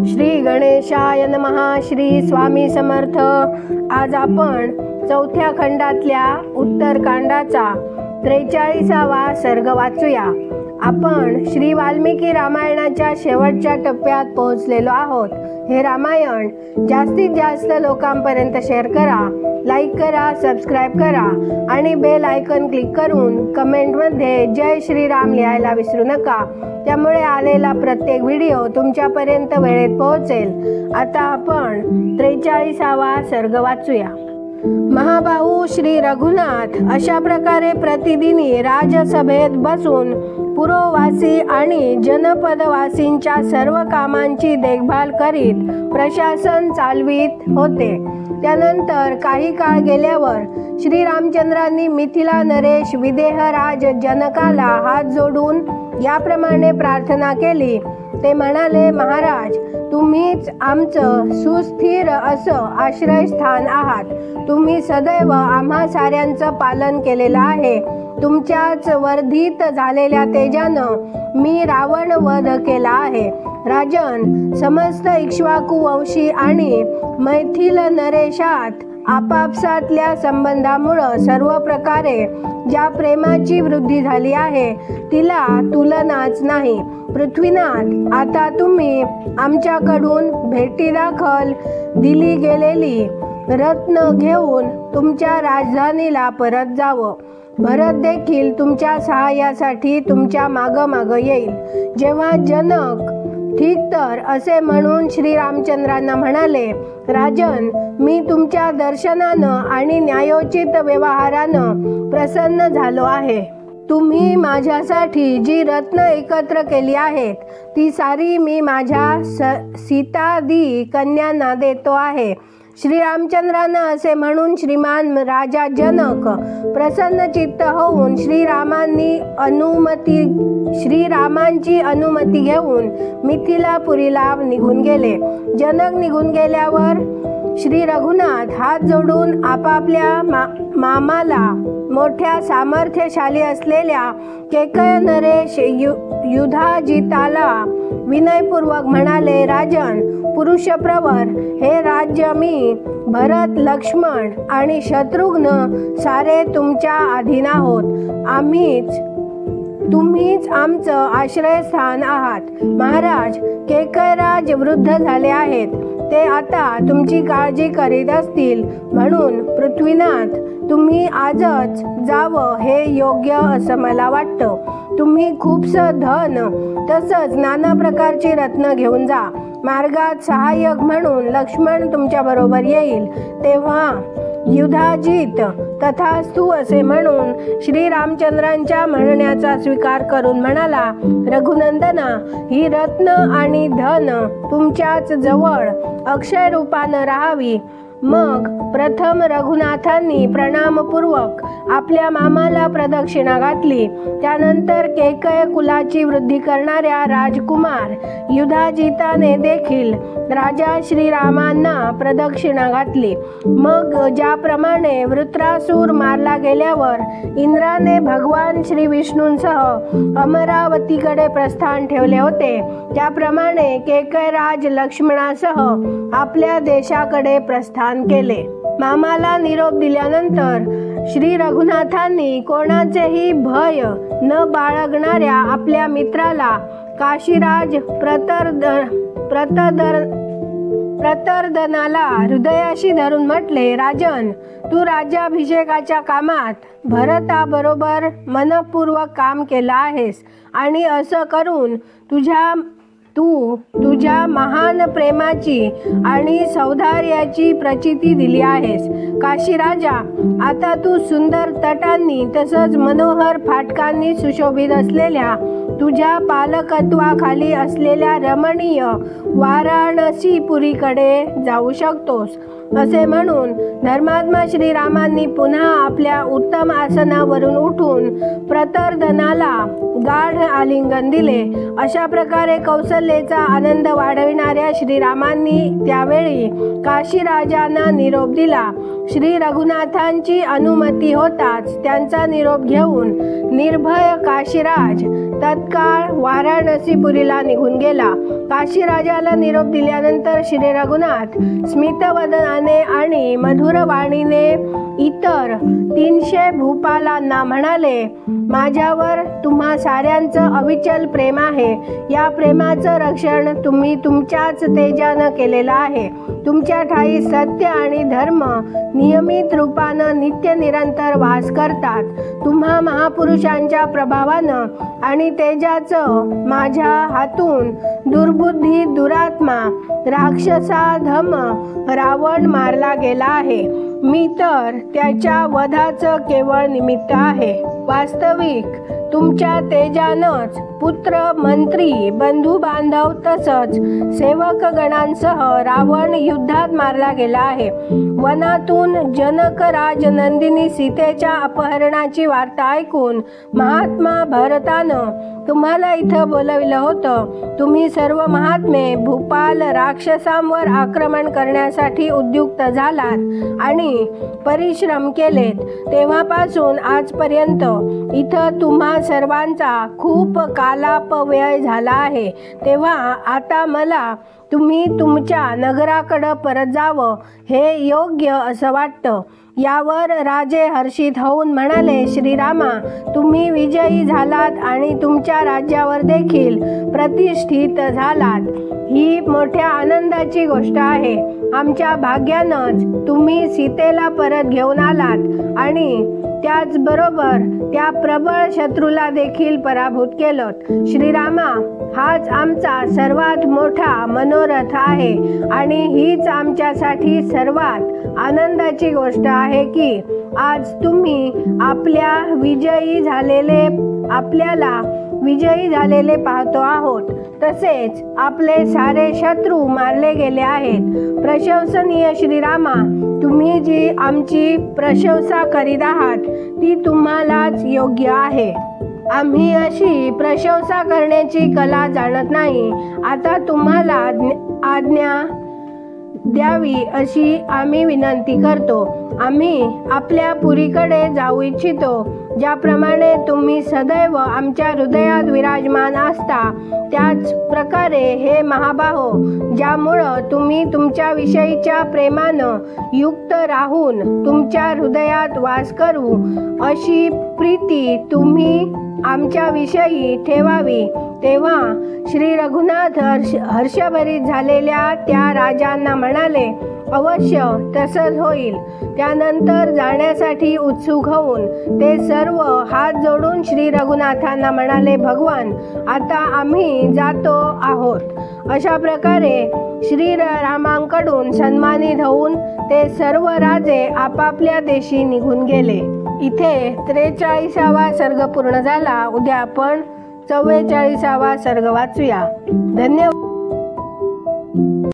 श्री गणेशाय नमः. श्री स्वामी समर्थ. आज आपण चौथ्या खंडातल्या उत्तरकांडाचा 43वा सर्ग वाचूया. आपण श्री वाल्मिकी रामायणाच्या शेवटच्या टप्प्यात पोहोचलेलो आहोत. हे रामायण जास्तीत जास्त लोकांपर्यंत शेअर करा, लाईक करा, सबस्क्राईब करा आणि बेल आयकॉन क्लिक करून कमेंटमध्ये जय श्रीराम लिहायला विसरू नका. त्यामुळे आलेला प्रत्येक व्हिडिओ तुमच्यापर्यंत वेळेत पोहोचेल. आता आपण 43वा सर्ग वाचूया. महाबाहू श्री रघुनाथ अशा प्रकारे प्रतिदिनी राजसभेत बसून पुरोवासी आणि जनपदवासींच्या सर्व कामांची देखभाल करीत प्रशासन चालवित होते. त्यानंतर काही काळ गेल्यावर श्रीरामचंद्रांनी मिथिला नरेश विदेहराज जनकाला हात जोडून याप्रमाणे प्रार्थना केली. ते म्हणाले, महाराज, तुम्हीच आमचं सुस्थिर असं आश्रयस्थान आहात. तुम्ही सदैव आम्हा साऱ्यांचं पालन केलेलं आहे. तुमच्याच वर्धित झालेल्या तेजानं मी रावण वध केला आहे. राजन, समस्त इक्ष्वाकू वंशी आणि मैथिल नरेशात आपापसातल्या संबंधामुळं सर्व प्रकारे ज्या प्रेमाची वृद्धी झाली आहे तिला तुलनाच नाही. पृथ्वीनाथ, आता तुम्ही आमच्याकडून भेटीदाखल दिली गेलेली रत्न घेऊन तुमच्या राजधानीला परत जावं. भरत देखील तुमच्या सहाय्यासाठी तुमच्या मागं येईल. जेव्हा जनक ठीक तर असे म्हणून श्रीरामचंद्रांना म्हणाले, राजन, मी तुमच्या दर्शनानं आणि न्यायोचित व्यवहारानं प्रसन्न झालो आहे. तुम्ही माझ्यासाठी जी रत्न एकत्र केली आहेत ती सारी मी माझ्या सीतादी कन्यांना देतो आहे. श्रीरामचंद्रांना असे म्हणून श्रीमान राजा जनक प्रसन्न चित्त होऊन श्रीरामांची अनुमती घेऊन मिथिलापुरीला निघून गेले. जनक निघून गेल्यावर श्री रघुनाथ हात जोडून आपापल्या मामाला मोठ्या सामर्थ्यशाली असलेल्या केकय नरेश युधाजिताला विनयपूर्वक म्हणाले, राजन, पुरुषप्रवर, हे राज्य मी, भरत, लक्ष्मण आणि शत्रुघ्न सारे तुमच्या अधीन आहोत. तुम्हीच आमचं आश्रयस्थान आहात. महाराज, केकयराज वृद्ध झाले आहेत. ते आता तुमची काळजी करीत असतील. म्हणून पृथ्वीनाथ, तुम्ही आजच जावं हे योग्य असं मला वाटतं. तुम्ही खूपसं धन तसंच नाना प्रकारची रत्न घेऊन जा. मार्गात सहाय्यक म्हणून लक्ष्मण तुमच्या बरोबर येईल. तेव्हा युधाजित तथास्तु असे म्हणून श्रीरामचंद्रांच्या म्हणण्याचा स्वीकार करून म्हणाला, रघुनंदना, ही रत्न आणि धन तुमच्याच जवळ अक्षय रूपानं राहावी. मग प्रथम रघुनाथांनी प्रणामपूर्वक आपल्या मामाला प्रदक्षिणा घातली. त्यानंतर केकय कुलाची वृद्धी करणाऱ्या राजकुमार युधाजिताने देखील राजा श्रीरामांना प्रदक्षिणा घातली. मग ज्याप्रमाणे वृत्रासूर मारला गेल्यावर इंद्राने भगवान श्री विष्णूंसह अमरावतीकडे प्रस्थान ठेवले होते, त्याप्रमाणे केकयराज लक्ष्मणासह आपल्या देशाकडे प्रस्थान केले. मामाला निरोप दिल्यानंतर श्री रघुनाथांनी कोणाचेही भय न बाळगणाऱ्या आपल्या मित्राला काशीराज प्रतर्दनाला हृदयाशी धरून म्हटले, राजन, तू राज्याभिषेकाच्या कामात भरताबरोबर मनपूर्वक काम केलं आहेस आणि असं करून तू तुझ्या महान प्रेमाची आणि सौंदर्याची प्रचिती दिली आहेस. काशीराजा, आता तू सुंदर तटांनी तसंच मनोहर फाटकांनी सुशोभित असलेल्या तुझ्या पालकत्वाखाली असलेल्या रमणीय वाराणसीपुरीकडे जाऊ शकतोस. असे म्हणून धर्मात्मा श्रीरामांनी पुन्हा आपल्या उत्तम आसनावरून उठून प्रतर्दनाला गाढ आलिंगन दिले. अशा प्रकारे कौशल्याचा आनंद वाढविणाऱ्या श्रीरामांनी त्यावेळी काशीराजांना निरोप दिला. श्री रघुनाथांची अनुमती होताच त्यांचा निरोप घेऊन निर्भय काशीराज तत्काळ वाराणसीपुरीला निघून गेला. काशी राजाला निरोप दिल्यानंतर श्री रघुनाथ स्मितवदनाने आणि मधुर वाणीने इतर 300 भूपालांना म्हणाले, माझ्यावर तुम्हा साऱ्यांचं अविचल प्रेम आहे. या प्रेमाचं रक्षण तुम्ही तुमच्याच तेजानं केलेलं आहे. तुमच्या ठाई सत्य आणि धर्म नियमित रूपानं नित्य निरंतर वास करतात. तुम्हा महापुरुषांच्या प्रभावानं आणि तेजाचं माझ्या हातून दुर्बुद्धी दुरात्मा राक्षसाधम रावण मारला गेला आहे. मी तर त्याच्या वधाचं केवळ निमित्त आहे. वास्तविक तुमच्या तेजानंच पुत्र मंत्री बंधू बांधव तसंच सेवक गणांसह रावण युद्धात मारला गेला आहे. वनातून जनक राज नंदिनी सीतेच्या अपहरणाची वार्ता ऐकून महात्मा भरतानं तुम्हाला इथं बोलविलं होतं. तुम्ही सर्व महात्मे भूपाल राक्षसांवर आक्रमण करण्यासाठी उद्युक्त झालात आणि परिश्रम केलेत. तेव्हापासून आजपर्यंत इथं तुम्हा सर्वांचा खूप कालापव्यय झाला आहे. तेव्हा आता मला तुम्ही तुमच्या नगराकडं परत जावं हे योग्य असं वाटतं. यावर राजे हर्षित होऊन म्हणाले, श्रीरामा, तुम्ही विजयी झालात आणि तुमच्या राज्यावर देखील प्रतिष्ठित झालात. ही मोठ्या आनंदाची गोष्ट आहे. आमच्या भाग्यानंच तुम्ही सीतेला परत घेऊन आलात आणि त्याचबरोबर त्या प्रबळ शत्रूला देखील पराभूत केलं. श्रीरामा, हाच आमचा सर्वात मोठा मनोरथ आहे आणि हीच आमच्यासाठी सर्वात आनंदाची गोष्ट आहे की आज तुम्ही आपल्याला विजयी झालेले पाहतो आहोत. तसेच आपले सारे शत्रू मारले गेले आहेत. प्रशंसनीय श्रीरामा, तुम्ही जी आमची प्रशंसा करीत आहात ती तुम्हालाच योग्य आहे. आम्ही अशी प्रशंसा करण्याची कला जाणत नाही. आता तुम्हाला आज्ञा द्यावी अशी आम्ही विनंती करतो. आम्ही आपल्या पुरीकडे जाऊ इच्छितो. ज्याप्रमाणे तुम्ही सदैव आमच्या हृदयात विराजमान असता त्याच प्रकारे हे महाबाहो, ज्यामुळं तुम्ही तुमच्या विषयीच्या प्रेमानं युक्त राहून तुमच्या हृदयात वास करू अशी प्रीती तुम्ही आमच्या विषयी ठेवावी. तेव्हा श्री रघुनाथ हर्षभरीत झालेल्या त्या राजांना म्हणाले, अवश्य तसंच होईल. त्यानंतर जाण्यासाठी उत्सुक होऊन ते सर्व हात जोडून श्री रघुनाथांना म्हणाले, भगवान, आता आम्ही जातो आहोत. अशा प्रकारे श्री रामांकडून सन्मानित होऊन ते सर्व राजे आपापल्या देशी निघून गेले. इथे 43वा सर्ग पूर्ण झाला. उद्या आपण 44वा सर्ग वाचूया. धन्यवाद.